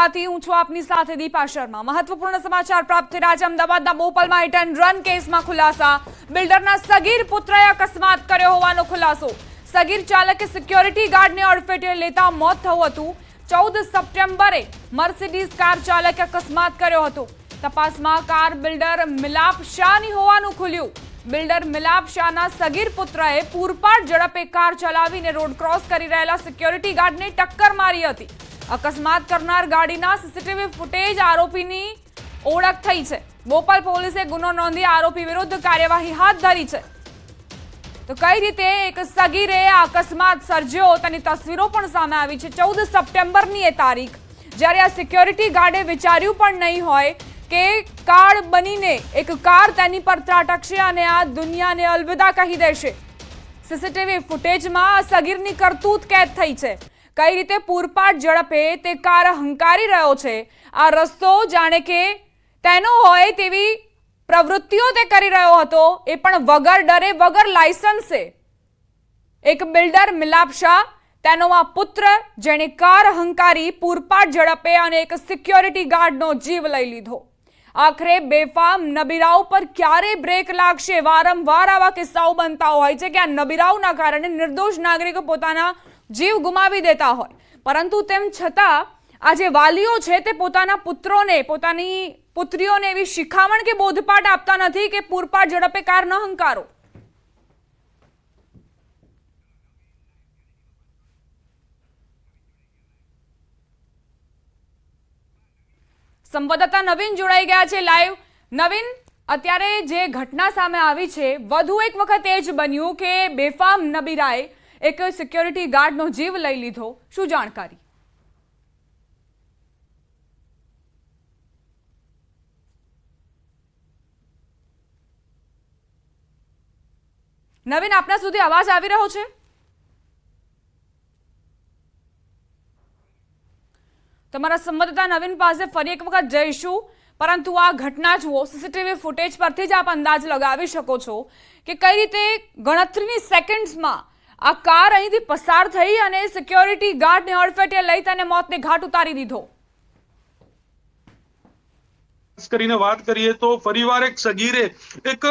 અમદાવાદથી હું છું આપની સાથે દીપા શર્મા। મહત્વપૂર્ણ સમાચાર પ્રાપ્ત થઈ રહ્યા છે। અમદાવાદના બોપલમાં હિટ એન્ડ રન કેસમાં ખુલાસા। બિલ્ડરના સગીર પુત્રએ અકસ્માત કર્યો હોવાનો ખુલાસો। સગીર ચાલકે સિક્યોરિટી ગાર્ડને અડફેટે લેતા મોત થયું હતું। 14 સપ્ટેમ્બરે મર્સિડીઝ કાર ચાલકે અકસ્માત કર્યો હતો। તપાસમાં કાર બિલ્ડર મિલાપ શાહની હોવાનું ખુલ્યું। બિલ્ડર મિલાપ શાહના સગીર પુત્રએ પૂરપાટ ઝડપે કાર ચલાવીને રોડ ક્રોસ કરી રહેલા સિક્યોરિટી ગાર્ડને ટક્કર મારી હતી। અકસ્માત કરનાર ગાડીના સીસીટીવી ફૂટેજ આરોપીની ઓળખ થઈ છે। બોપલ પોલીસે ગુનો નોંધી આરોપી વિરુદ્ધ કાર્યવાહી હાથ ધરી છે। તો કઈ રીતે એક સગીરે અકસ્માત સર્જ્યો તેની તસવીરો પણ સામે આવી છે। 14 સપ્ટેમ્બરની એ તારીખ, જ્યારે આ સિક્યોરિટી ગાર્ડે વિચાર્યું પણ નહીં હોય કે કાર બનીને એક કાર તેની પર ત્રાટકશે અને આ દુનિયાને અલવિદા કહી દેશે। સીસીટીવી ફૂટેજમાં સગીરની કરતૂત કેદ થઈ છે। કઈ રીતે પૂરપાટ ઝડપે તે કાર હંકારી રહ્યો છે। આ રસ્તો જાણે કે તેનો હોય તેવી પ્રવૃત્તિઓ તે કરી રહ્યો હતો, એ પણ વગર ડરે, વગર લાયસન્સે। એક બિલ્ડર મિલાપ શાહ, તેનો આ પુત્ર, જેણે કાર હંકારી પૂરપાટ ઝડપે અને એક સિક્યોરિટી ગાર્ડનો જીવ લઈ લીધો। આખરે બેફામ નબીરાઓ પર ક્યારે બ્રેક લાગશે? વારંવાર આવા કિસ્સાઓ બનતા હોય છે કે આ નબીરાઓના કારણે નિર્દોષ નાગરિકો પોતાના જીવ ગુમાવી દેતા હોય, પરંતુ તેમ છતાં આ જે વાલીઓ છે તે પોતાના પુત્રોને, પોતાની પુત્રીઓને એવી શિખામણ કે બોધપાઠ આપતા નથી કે પૂરપાટ ઝડપે કાર ન હંકારો। સંવાદદાતા નવીન જોડાઈ ગયા છે લાઈવ। નવીન, અત્યારે જે ઘટના સામે આવી છે, વધુ એક વખત એ જ બન્યું કે બેફામ નબીરાએ એક સિક્યોરિટી ગાર્ડનો જીવ લઈ લીધો, શું જાણકારી? નવીન, આપના સુધી અવાજ આવી રહ્યો છે? તમારા સંવાદદાતા નવીન પાસે ફરી એક વખત જઈશું, પરંતુ આ ઘટના જુઓ, સીસીટીવી ફૂટેજ પરથી જ આપ અંદાજ લગાવી શકો છો કે કઈ રીતે ગણતરીની સેકન્ડ્સમાં આ કાર અહીંથી પસાર થઈ અને સિક્યોરિટી ગાર્ડને અડફેટે લઈ તેને મોતને ઘાટ ઉતારી દીધો। કરીને વાત કરીએ તો ફરીવાર એક સગીરે એક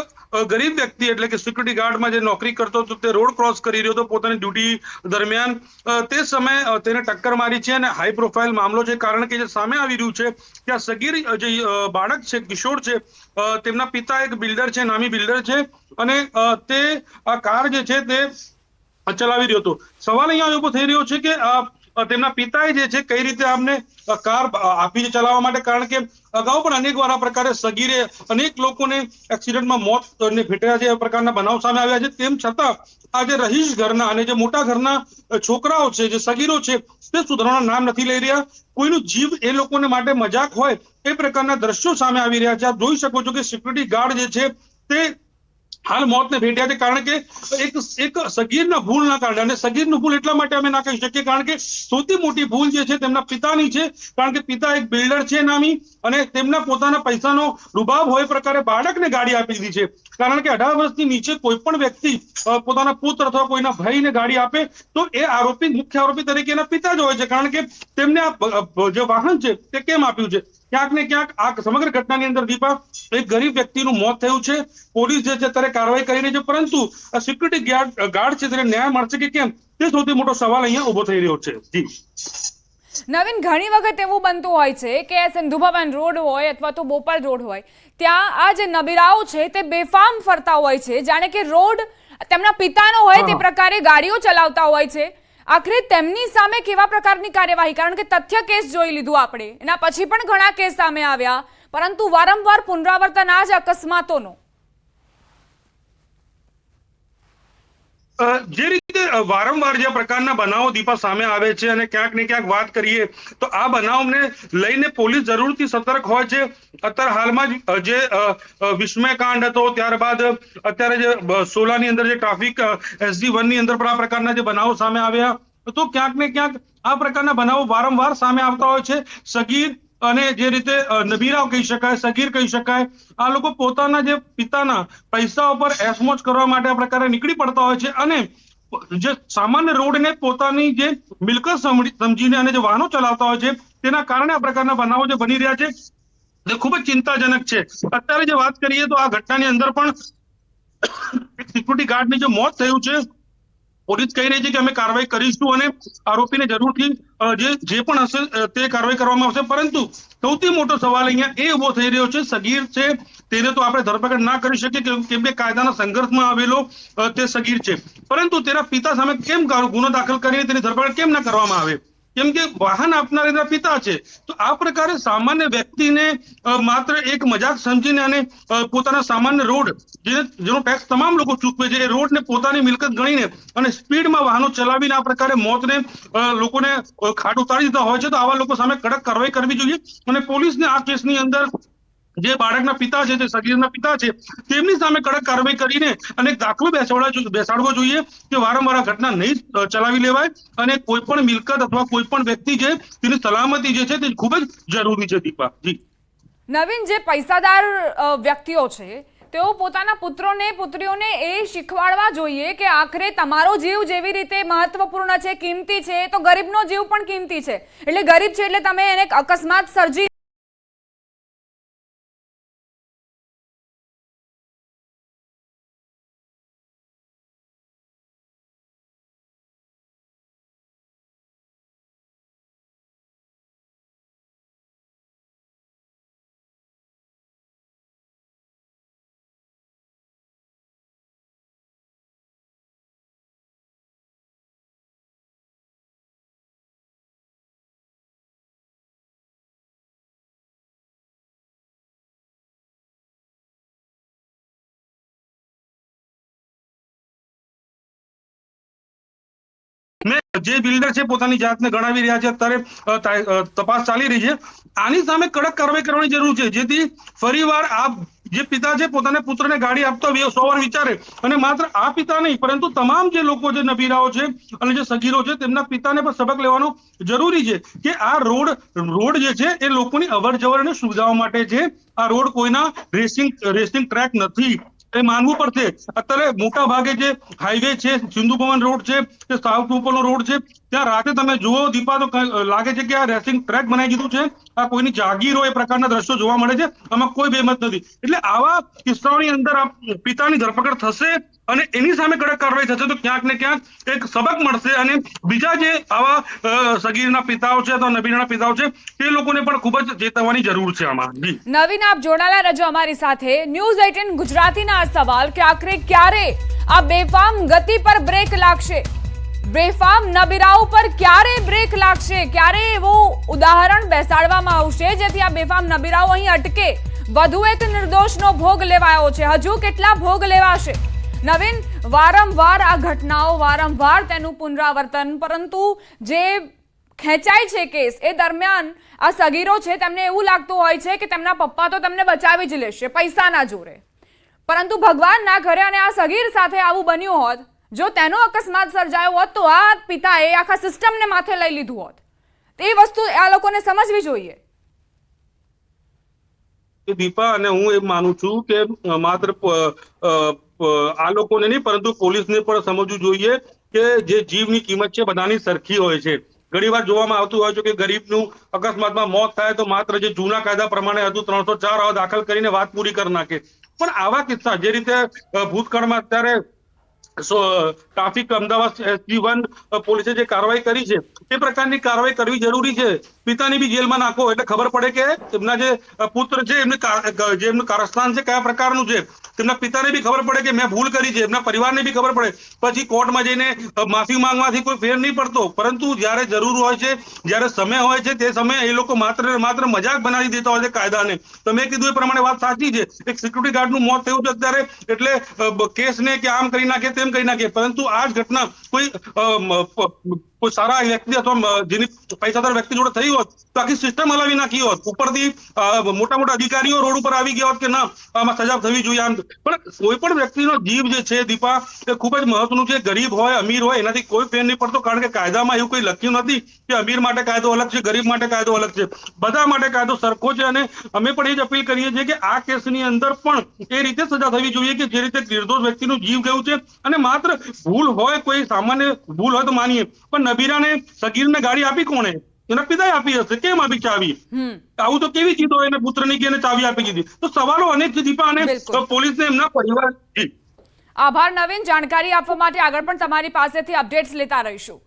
ગરીબ વ્યક્તિ એટલે કે સિક્યુરિટી ગાર્ડમાં જે નોકરી કરતો હતો તે રોડ ક્રોસ કરી રહ્યો હતો પોતાની ડ્યુટી દરમિયાન। તે સમયે તેને ટક્કર મારી છે અને હાઈ પ્રોફાઇલ મામલો છે, કારણ કે જે સામે આવી રહ્યું છે કે આ સગીર જે બાળક છે, કિશોર છે, તેમના પિતા એક બિલ્ડર છે, નામી બિલ્ડર છે, અને તે આ કાર જે છે તે ચલાવી રહ્યો હતો। સવાલ અહીંયા ઉભો થઈ રહ્યો છે કે તેમના પિતાએ જે છે કઈ રીતે આમને કાર આપી છે ચલાવવા માટે, કારણ કે અગાઉ પણ અનેક વાર આ પ્રકારે સગીરે અનેક લોકોને એક્સિડન્ટમાં મોત ભેટ્યા છે, એ પ્રકારના બનાવ સામે આવ્યા છે। તેમ છતાં આ જે રહીશ ઘરના અને જે મોટા ઘરના છોકરાઓ છે, જે સગીરો છે, તે સુધારવાના નામ નથી લઈ રહ્યા। કોઈનું જીવ એ લોકોને માટે મજાક હોય એ પ્રકારના દ્રશ્યો સામે આવી રહ્યા છે। આપ જોઈ શકો છો કે સિક્યુરિટી ગાર્ડ જે છે તે હાલ મોતને ભેટ્યા છે, કારણ કે એક સગીરના ભૂલના કારણે, અને સગીરનું ભૂલ એટલા માટે અમે ના કહી શકીએ કારણ કે સૌથી મોટી ભૂલ જે છે તેમના પિતાની છે, કારણ કે પિતા એક બિલ્ડર છે નામી, અને તેમના પોતાના પૈસાનો રૂબાબ હોય પ્રકારે બાળકને ગાડી આપી દીધી છે। કારણ કે 18 વર્ષથી નીચે કોઈ પણ વ્યક્તિ પોતાના પુત્ર અથવા કોઈના ભાઈને ગાડી આપે તો એ આરોપી, મુખ્ય આરોપી તરીકે એના પિતા જ હોય છે, કારણ કે તેમને આ જે વાહન છે તે કેમ આપ્યું છે। ક્યાંક ને ક્યાંક આ સમગ્ર ઘટનાની અંદર દીપા એક ગરીબ વ્યક્તિનું મોત થયું છે। પોલીસ જે છે ત્યારે કાર્યવાહી કરી રહી છે, પરંતુ આ સિક્યુરિટી ગાર્ડ છે તેને ન્યાય મળશે કે કેમ તે સૌથી મોટો સવાલ અહીંયા ઉભો થઈ રહ્યો છે। જી નવીન, ઘણી વખત એવું બનતું હોય છે કે સિંધુબાબેન રોડ હોય અથવા તો બોપલ રોડ હોય, ત્યાં આ જે નબીરાઓ છે તે બેફામ ફરતા હોય છે, જાણે કે રોડ તેમના પિતાનો હોય તે પ્રકારે ગાડીઓ ચલાવતા હોય છે। આખરે તેમની સામે કેવા પ્રકારની કાર્યવાહી? કારણ કે તથ્ય કેસ જોઈ લીધું આપણે, એના પછી પણ ઘણા કેસ સામે આવ્યા, પરંતુ વારંવાર પુનરાવર્તન આ જ અકસ્માતોનો। જે રીતે વારંવાર જે પ્રકારના બનાવો દીપા સામે આવે છે, અને ક્યાંક ને ક્યાંક વાત કરીએ તો આ બનાવને લઈને પોલીસ જરૂરથી સતર્ક હોય છે। અત્યારે હાલમાં જ જે વિસ્મયકાંડ હતો, ત્યારબાદ અત્યારે જે સોલાની અંદર જે ટ્રાફિક SD1 ની અંદર પણ આ પ્રકારના જે બનાવો સામે આવ્યા, તો ક્યાંક ને ક્યાંક આ પ્રકારના બનાવો વારંવાર સામે આવતા હોય છે। સગીર અને જે રીતે નબીરાઓ કહી શકાય, સગીર કહી શકાય, આ લોકો પોતાના જે પિતાના પૈસા ઉપર એસમોજ કરવા માટે આ પ્રકારે નીકળી પડતા હોય છે, અને જે સામાન્ય રોડને પોતાની જે મિલકત સમજીને અને જે વાહનો ચલાવતા હોય છે તેના કારણે આ પ્રકારના બનાવો જે બની રહ્યા છે તે ખૂબ જ ચિંતાજનક છે. અત્યારે જે વાત કરીએ તો આ ઘટનાની અંદર પણ એક સિક્યુરિટી ગાર્ડની જે મોત થયું છે, પોલીસ કહી રહી છે કે અમે કાર્યવાહી કરીશું અને આરોપીને જરૂરથી જે પણ હશે તે કાર્યવાહી કરવામાં આવશે. પરંતુ સૌથી મોટો સવાલ અહીંયા એ ઉભો થઈ રહ્યો છે, સગીર છે તેને તો આપણે ધરપકડ ના કરી શકીએ કેમ કે કાયદાના સંઘર્ષમાં આવેલો તે સગીર છે, પરંતુ તેના પિતા સામે કેમ ગુનો દાખલ કરીને તેની ધરપકડ કેમ ના કરવામાં આવે? કેમ કે વાહન આપનાર એના પિતા છે. તો આ પ્રકારે સામાન્ય વ્યક્તિને માત્ર એક મજાક સમજીને અને પોતાના સામાન્ય રોડ જેનો ટેક્સ તમામ લોકો ચૂકવે છે એ રોડને પોતાની મિલકત ગણીને અને સ્પીડમાં વાહનો ચલાવીને આ પ્રકારે મોતને લોકોને ખાટ ઉતારી દીધા હોય છે. તો આવા લોકો સામે કડક કાર્યવાહી કરવી જોઈએ અને પોલીસને આ કેસની અંદર જે બાળકના પિતા છે, જે સગીરના પિતા છે, તેમની સામે કડક કાર્યવાહી કરીને અને એક દાખલો બેસાડવો જોઈએ કે વારંવાર આ ઘટના નહીં ચલાવી લેવાય અને કોઈ પણ મિલકત અથવા કોઈ પણ વ્યક્તિ છે તેની સલામતી જે છે તે ખૂબ જ જરૂરી છે. દીપા જી. નવીન, જે પૈસાદાર વ્યક્તિઓ છે તેઓ પોતાના પુત્રોને પુત્રીઓને એ શીખવાડવા જોઈએ કે આખરે તમારો જીવ જેવી રીતે મહત્વપૂર્ણ છે, કિંમતી છે, તો ગરીબનો જીવ પણ કિંમતી છે. એટલે ગરીબ છે એટલે તમે એને અકસ્માત સર્જી જે બિલ્ડર છે પોતાની જાતને ગણાવી રહ્યા છે, અત્યારે તપાસ ચાલી રહી છે. આની સામે કડક કાર્યવાહી કરવાની જરૂર છે, જેથી ફરીવાર આ જે પિતા છે પોતાના પુત્રને ગાડી આપતો 100 વાર વિચારે અને માત્ર આ પિતા નહીં પરંતુ તમામ જે લોકો જે નબીરાઓ છે અને જે સગીરો છે તેમના પિતાને પણ સબક લેવાનો જરૂરી છે કે આ રોડ જે છે એ લોકોની અવર જવર અને સુવિધાઓ માટે છે. આ રોડ કોઈના રેસિંગ ટ્રેક નથી, એ માનવું પડશે. અત્યારે મોટા ભાગે જે હાઈવે છે, સિંધુ ભવન રોડ છે કે સાઉથ ઉપરનો રોડ છે, ત્યાં રાતે તમે જુઓ દીપા તો લાગે છે કે આ રેસિંગ ટ્રેક બનાવી દીધું છે. આ કોઈની જાગીર હોય એ પ્રકારના દ્રશ્યો જોવા મળે છે. આમાં કોઈ બેમત નથી. એટલે આવા કિસ્સાઓની અંદર આ પિતાની ધરપકડ થશે અને એની સામે કડક કાર્યવાહી થશે તો ક્યાંક ને ક્યાંક એક સબક મળશે અને બીજા જે આવા સગીરના પિતાઓ છે અથવા નબીરાના પિતાઓ છે તે લોકોને પણ ખૂબ જ ચેતવવાની જરૂર છે આમાં. નવીન, આપ જોડાયેલા રહેજો અમારી સાથે. ન્યૂઝ 18 ગુજરાતીના આ સવાલ કે આખરે ક્યારે આ બેફામ ગતિ પર બ્રેક લાગશે, બેફામ નબીરાઓ પર ક્યારે બ્રેક લાગશે, ક્યારે એવું ઉદાહરણ બેસાડવામાં આવશે જેથી આ બેફામ નબીરાઓ અહીં અટકે? વધુ એક નિર્દોષનો ભોગ લેવાયો છે, હજુ કેટલા ભોગ લેવાશે? નવીન, વારંવાર આ ઘટનાઓ, વારંવાર તેનું પુનરાવર્તન, પરંતુ જે ખેંચાય છે કેસ એ દરમિયાન આ સગીરો છે તેમને એવું લાગતું હોય છે કે તેમના પપ્પા તો તેમને બચાવી જ લેશે પૈસાના જોરે, પરંતુ ભગવાન ના કરે અને આ સગીર સાથે આવું બન્યું હોત, જો તેનો અકસ્માત સર્જાયો હોત તો આ પિતાએ આખા સિસ્ટમને માથે લઈ લીધું હોત. એ વસ્તુ આ લોકોને સમજવી જોઈએ. દીપા, અને હું એમ માનું છું કે માત્ર આ લોકોને નહીં પરંતુ પોલીસને પણ સમજવું જોઈએ કે જે જીવની કિંમત છે બધાની સરખી હોય છે. ઘણીવાર જોવામાં આવતું હોય છે કે ગરીબનું અકસ્માતમાં મોત થાય તો માત્ર જે જૂના કાયદા પ્રમાણે હતું 304 દાખલ કરીને વાત પૂરી કરી નાખે. પણ આવા કિસ્સા જે રીતે ભૂતકાળમાં અત્યારે ટ્રાફિક અમદાવાદ SG1 પોલીસે જે કાર્યવાહી કરી છે તે પ્રકારની કાર્યવાહી કરવી જરૂરી છે. પિતાની બી જેલમાં નાખો એટલે ખબર પડે કે તેમના જે પુત્ર છે એમનું કારસ્તાન છે કયા પ્રકારનું છે, તેમના પિતાને બી ખબર પડે કે મેં ભૂલ કરી છે, એમના પરિવારને બી ખબર પડે. પછી કોર્ટમાં જઈને માફી માંગવાથી કોઈ ફેર નહીં પડતો, પરંતુ જ્યારે જરૂર હોય છે, જ્યારે સમય હોય છે તે સમયે એ લોકો માત્ર મજાક બનાવી દેતા હોય છે કાયદાને. તો મેં કીધું એ પ્રમાણે વાત સાચી છે. એક સિક્યુરિટી ગાર્ડનું મોત થયું છે અત્યારે એટલે કેસને કે આમ કરી નાખે તેમ કરી નાખે, પરંતુ આ જ ઘટના કોઈ કોઈ સારા વ્યક્તિ અથવા જેની પૈસાદાર વ્યક્તિ જોડે થઈ હોત તો આખી સિસ્ટમ હલાવી નાખી હોત, ઉપરથી મોટા મોટા અધિકારીઓ રોડ ઉપર આવી ગયા હોત કે ના આમાં સજા થવી જોઈએ આમ. પણ કોઈ પણ વ્યક્તિનો જીવ જે છે દીપા એ ખૂબ જ મહત્વનું છે. ગરીબ હોય અમીર હોય એનાથી કોઈ ફેર નહીં પડતો, કારણ કે કાયદામાં એવું કોઈ લખ્યું નથી કે અમીર માટે કાયદો અલગ છે, ગરીબ માટે કાયદો અલગ છે. બધા માટે કાયદો સરખો છે. અને અમે પણ એ જ અપીલ કરીએ છીએ કે આ કેસની અંદર પણ એ રીતે સજા થવી જોઈએ કે જે રીતે નિર્દોષ વ્યક્તિનું જીવ ગયું છે. અને માત્ર ભૂલ હોય, કોઈ સામાન્ય ભૂલ હોય તો માનીએ, પણ નબીરાને સગીરને ગાડી આપી કોણે? એના પિતાએ આપી હશે. કેમ આપી ચાવી? આવું તો કેવી ચીજ હોય એને પુત્રની કે એને ચાવી આપી દીધી? તો સવાલો અનેક છે દીપા. અને પોલીસને એમના પરિવાર. આભાર નવીન, જાણકારી આપવા માટે. આગળ પણ તમારી પાસેથી અપડેટ્સ લેતા રહીશું.